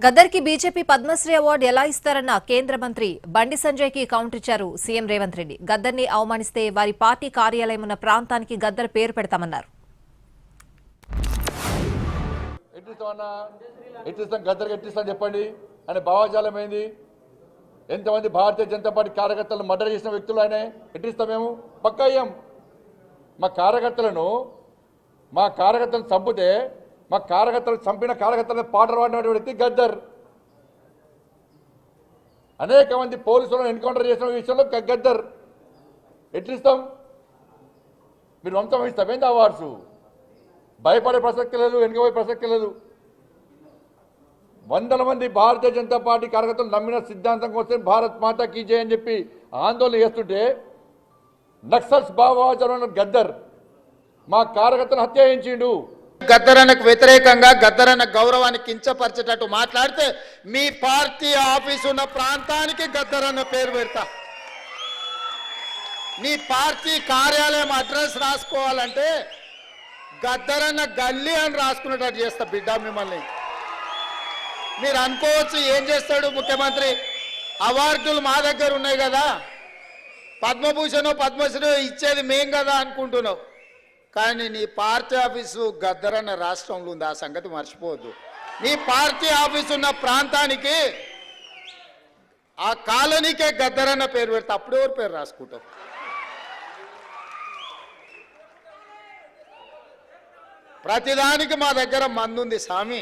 గద్దర్ కి BJP Padmashri award ఎలా ఇస్తారన్న కేంద్ర మంత్రి బండి సంజయ్ కి కౌంటర్ ఇచ్చారు సీఎం రేవంత్ రెడ్డి. గద్దర్ ని అవమానిస్తే వారి పార్టీ కార్యాలయం ఉన్న ప్రాంతానికి గద్దర్ పేరు పెడతామన్నారు. చెప్పండి అని భావజాలం ఏంది? ఎంతమంది భారతీయ జనతా పార్టీ కార్యకర్తలను మర్డర్ చేసిన వ్యక్తులు ఆయన ఎట్టిస్తాం? మేము పక్కా అయ్యాం. మా కార్యకర్తలను చంపితే మా కార్యకర్తలు చంపిన కార్యకర్తలను పాటలు పాడినటువంటి వ్యక్తి గద్దర్. అనేక మంది పోలీసులను ఎన్కౌంటర్ చేసిన విషయంలో గద్దర్. ఎట్లిస్తాం? మీరు వంశం ఇస్తామేంది అవార్డ్స్? భయపడే ప్రసక్తి లేదు, వెనుకపోయే ప్రసక్తి లేదు. వందల మంది భారతీయ జనతా పార్టీ కార్యకర్తలు నమ్మిన సిద్ధాంతం కోసం భారత్ మాతా కీ జై అని చెప్పి ఆందోళన చేస్తుంటే నక్సల్స్ భావజాలం గద్దర్ మా కార్యకర్తను హత్య చేయించిండు. గద్దరన్నకు వ్యతిరేకంగా గద్దరన్న గౌరవాన్ని కించపరిచేటట్టు మాట్లాడితే మీ పార్టీ ఆఫీసు ఉన్న ప్రాంతానికి గద్దరన్న పేరు పెడతా. మీ పార్టీ కార్యాలయం అడ్రస్ రాసుకోవాలంటే గద్దరన్న గల్లీ అని రాసుకునేటట్టు చేస్తా బిడ్డ మిమ్మల్ని. మీరు అనుకోవచ్చు ఏం చేస్తాడు ముఖ్యమంత్రి, అవార్డులు మా దగ్గర ఉన్నాయి కదా, పద్మభూషణ్ పద్మశ్రీ ఇచ్చేది మేం కదా అనుకుంటున్నావు. కానీ నీ పార్టీ ఆఫీసు గద్దరన్న రాష్ట్రంలో ఉంది, ఆ సంగతి మర్చిపోవద్దు. నీ పార్టీ ఆఫీసు ఉన్న ప్రాంతానికి ఆ కాలనీకే గద్దరన్న పేరు పెడితే అప్పుడు ఎవరు పేరు రాసుకుంటావు? ప్రతిదానికి మా దగ్గర మందుంది స్వామి.